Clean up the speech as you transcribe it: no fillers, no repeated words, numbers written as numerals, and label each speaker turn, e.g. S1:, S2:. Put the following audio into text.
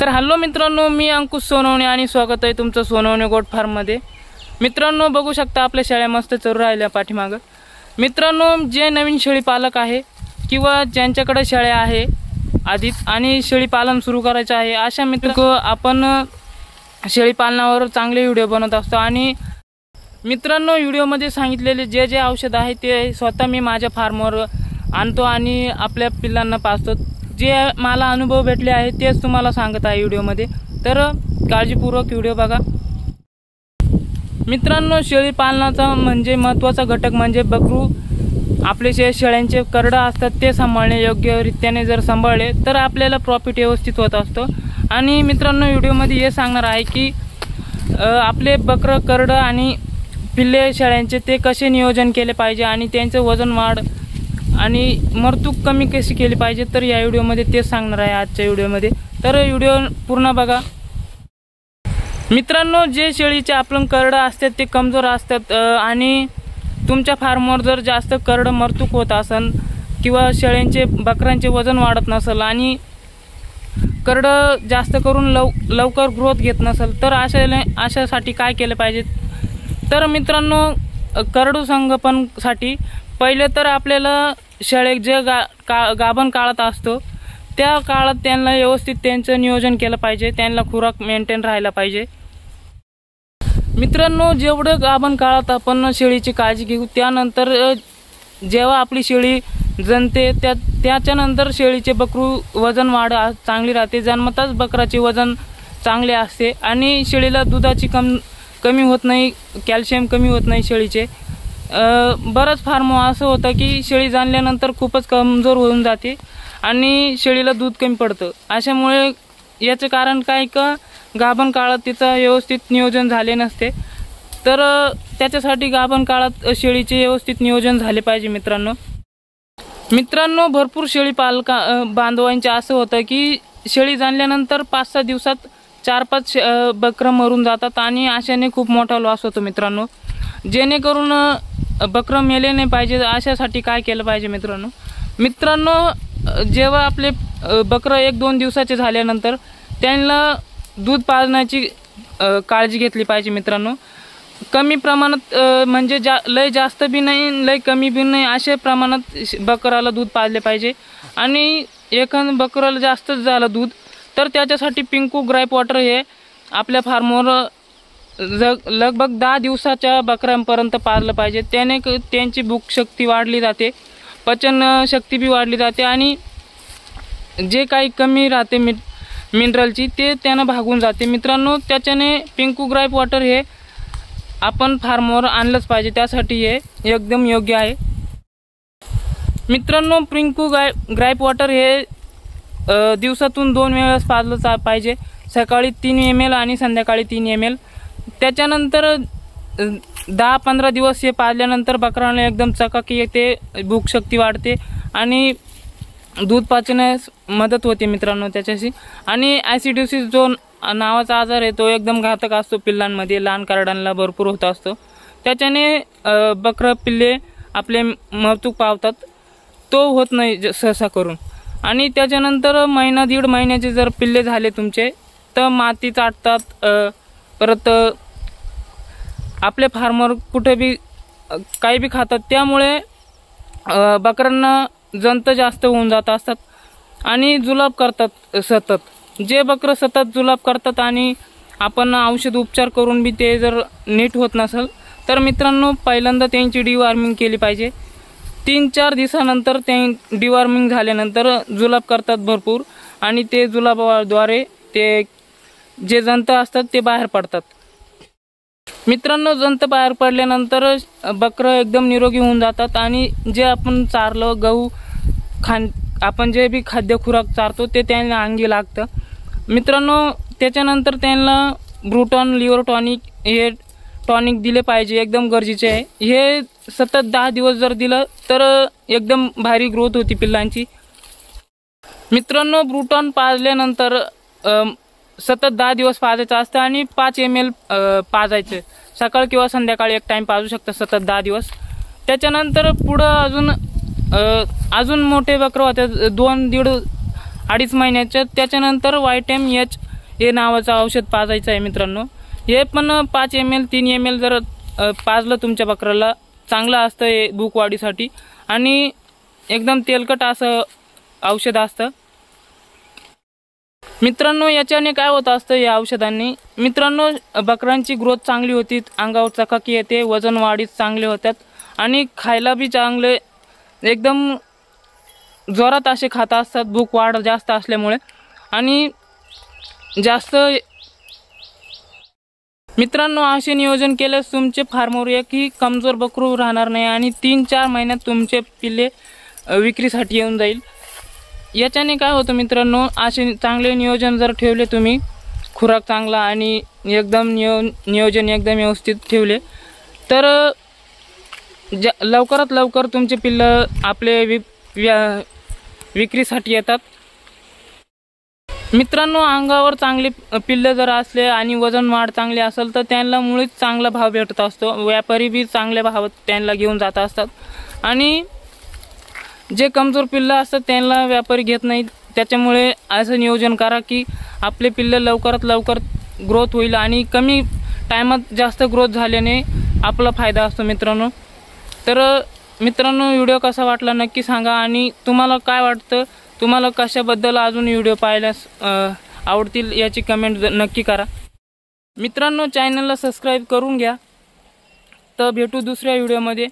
S1: तर हॅलो मित्रांनो, मी अंकुश सोनवणे आणि स्वागत आहे तुमचं सोनवणे गोट फार्म मध्ये। मित्रांनो, बघू शकता आपल्या शेळ्या मस्त चरू राहिल्या पाठीमागे। मित्रांनो, जे नवीन शेळी पालक आहे किंवा ज्यांच्याकडे शेळ्या आहे आधीच आणि शेळी पालन सुरू करायचं आहे, अशा मित्रांनो आपण शेळी पालनावर चांगले व्हिडिओ बनवत असतो। आणि मित्रांनो, व्हिडिओमध्ये सांगितलेले जे जे औषध आहे ते स्वतः मी माझ्या फार्मवर आणतो आणि आपल्या पिल्लांना पाजतो। जे मला अनुभव भेटले आहे तेच तुम्हाला सांगत आहे व्हिडिओमध्ये, तर काळजीपूर्वक व्हिडिओ बघा। मित्रांनो, शेळी पालनाचा म्हणजे महत्त्वाचा घटक म्हणजे बकरू। आपले जे शेळ्यांचे करडे असतात ते सांभाळणे योग्य रीतीने जर सांभाळले तर आपल्याला प्रॉफिट व्यवस्थित होत असतो। आणि मित्रांनो, व्हिडिओमध्ये हे सांगणार आहे की आपले बकरं करडे आणि पिल्ले शेळ्यांचे ते कसे नियोजन केले पाहिजे आणि त्यांचे वजन वाढ आणि मरतूक कमी कशी केली पाहिजे, तर या व्हिडिओमध्ये तेच सांगणार आहे आजच्या व्हिडिओमध्ये। तर व्हिडिओ पूर्ण बघा। मित्रांनो, जे शेळीचे आपलं करडे असतात ते कमजोर असतात आणि तुमच्या फार्मवर जर जास्त करडे मरतूक होत असेल किंवा शेळ्यांचे बकरांचे वजन वाढत नसेल आणि करडे जास्त करून लवकर ग्रोथ घेत नसेल तर अशासाठी काय केलं पाहिजे। तर मित्रांनो, करडू संगोपनासाठी पहिले तर आपल्याला शेळी जे गाभण काळात असतो त्या काळात त्यांना व्यवस्थित त्यांचं नियोजन केलं पाहिजे, त्यांना खुराक मेंटेन राहायला पाहिजे। मित्रांनो, जेवढं गाभण काळात आपण शेळीची काळजी घेऊ त्यानंतर जेव्हा आपली शेळी जणते त्याच्यानंतर शेळीचे बकरू वजन वाढ चांगली राहते। जन्मताच बकराचे वजन चांगले असते आणि शेळीला दुधाची कमी होत नाही, कॅल्शियम कमी होत नाही शेळीचे। बरंच फार्म असं होतं की शेळी जाणल्यानंतर खूपच कमजोर होऊन जाते आणि शेळीला दूध कमी पडतं। अशामुळे याचं कारण काय का गाभण काळात तिचं व्यवस्थित नियोजन झाले नसते, तर त्याच्यासाठी गाभण काळात शेळीचे व्यवस्थित नियोजन झाले पाहिजे। मित्रांनो, भरपूर शेळी बांधवांचे असं होतं की शेळी जाणल्यानंतर 5-6 दिवसात 4-5 बकरं मरून जातात आणि अशाने खूप मोठा लॉस होतो। जेणेकरून बकरं मेले नाही पाहिजे, अशासाठी काय केलं पाहिजे मित्रांनो, जेव्हा आपले बकरं 1-2 दिवसाचे झाल्यानंतर त्यांना दूध पाजण्याची काळजी घेतली पाहिजे। मित्रांनो, कमी प्रमाणात म्हणजे लय जास्त बी नाही लय कमी बी नाही अशा प्रमाणात बकराला दूध पाजले पाहिजे। आणि एखाद्या बकराला जास्तच झालं दूध तर त्याच्यासाठी पिंकू ग्राईप वॉटर हे आपल्या फार्मवर लगभग 10 दिवसाच्या बकऱ्यांपर्यंत पाजलं पाहिजे। त्याने त्यांची भूक शक्ती वाढली जाते, पचन शक्ती बी वाढली जाते आणि जे काही कमी राहते मिनरलची ते त्यानं भागून जाते। मित्रांनो, त्याच्याने पिंकू ग्राईप वॉटर हे आपण फार्मवर आणलंच पाहिजे, त्यासाठी हे एकदम योग्य आहे। मित्रांनो, पिंकू ग्राईप वॉटर हे दिवसातून 2 वेळेस पाजलं पाहिजे, सकाळी 3 ml आणि संध्याकाळी 3 ml। त्याच्यानंतर 10-15 दिवस हे पाजल्यानंतर बकरांना एकदम चकाकी येते, भूक शक्ती वाढते आणि दूध पाचण्यास मदत होते मित्रांनो त्याच्याशी। आणि ॲसिडोसिस जो नावाचा आजार आहे तो एकदम घातक असतो पिल्लांमध्ये, लहान करडांना भरपूर होत असतो। त्याच्याने बकरं पिल्ले आपले मरतूक पावतात, तो होत नाही सहसा करून। आणि त्याच्यानंतर 1-1.5 महिन्याचे जर पिल्ले झाले तुमचे तर माती चाटतात, परत आपल्या फार्मवर कुठे बी काही बी खातात, त्यामुळे बकरांना जंत जास्त होऊन जात असतात आणि जुलाब करतात सतत। जे बकरं सतत जुलाब करतात आणि आपण औषध उपचार करून बी ते जर नीट होत नसेल तर मित्रांनो, पहिल्यांदा त्यांची डिवॉर्मिंग केली पाहिजे। 3-4 दिवसानंतर ते डिवॉर्मिंग झाल्यानंतर जुलाब करतात भरपूर आणि ते जुलाबाद्वारे ते जे जंत असतात ते बाहेर पडतात। मित्रांनो, जंत बाहेर पडल्यानंतर बकरं एकदम निरोगी होऊन जातात आणि जे आपण चारलं गहू आपण जे बी खाद्य खुराक चारतो ते त्यांना अंगी लागतं। मित्रांनो, त्याच्यानंतर त्यांना ब्रुटॉन लिव्हर टॉनिक हे टॉनिक दिले पाहिजे, एकदम गरजेचे आहे। हे सतत 10 दिवस जर दिलं तर एकदम भारी ग्रोथ होती पिल्लांची। मित्रांनो, ब्रुटॉन पाजल्यानंतर सतत 10 दिवस पाजायचं असतं आणि 5 ml पाजायचं, सकाळ किंवा संध्याकाळी एक टाइम पाजू शकता सतत 10 दिवस। त्याच्यानंतर पुढं अजून मोठे बकरं होते 2-1.5 महिन्याचे, त्याच्यानंतर व्हायटॅम H हे नावाचं औषध पाजायचं आहे मित्रांनो। हे पण 5 ml 3 ml जर पाजलं तुमच्या बकराला चांगलं असतं हे भूक वाढीसाठी आणि एकदम तेलकट असं औषध असतं मित्रांनो। याच्याने काय होत असतं या औषधांनी मित्रांनो, बकरांची ग्रोथ चांगली होती, अंगावर चकाकी येते, वजन वाढीस चांगले होतात आणि खायला बी चांगले एकदम जोरात असे खात असतात भूक वाढ जास्त असल्यामुळे। आणि जास्त मित्रांनो असे नियोजन केल्यास तुमचे फार्मवर एकही कमजोर बकरू राहणार नाही आणि 3-4 महिन्यात तुमचे पिल्ले विक्रीसाठी येऊन जाईल। याच्याने काय होतं मित्रांनो, असे चांगले नियोजन जर ठेवले तुम्ही, खुराक चांगला आणि एकदम नियोजन एकदम व्यवस्थित ठेवले तर लवकरात लवकर तुमचे पिल्लं आपले विक्रीसाठी येतात मित्रांनो। अंगावर चांगले पिल्ले जर असले आणि वजन वाढ चांगली असेल तर त्यांना मुळीच चांगला भाव भेटत असतो, व्यापारी बी चांगल्या भावात त्यांना घेऊन जात असतात आणि जे कमजोर पिल्लं असतात त्यांना व्यापारी घेत नाहीत। त्याच्यामुळे असं नियोजन करा की आपले पिल्ले लवकरात लवकर ग्रोथ होईल आणि कमी टायमात जास्त ग्रोथ झाल्याने आपला फायदा असतो मित्रांनो। तर मित्रांनो व्हिडिओ कसा वाटला नक्की सांगा आणि तुम्हाला काय वाटतं, तुम्हाला कशाबद्दल अजून व्हिडिओ पाहायला आवडतील याची कमेंट नक्की करा मित्रांनो। चॅनलला सबस्क्राईब करून घ्या। तर भेटू दुसऱ्या व्हिडिओमध्ये।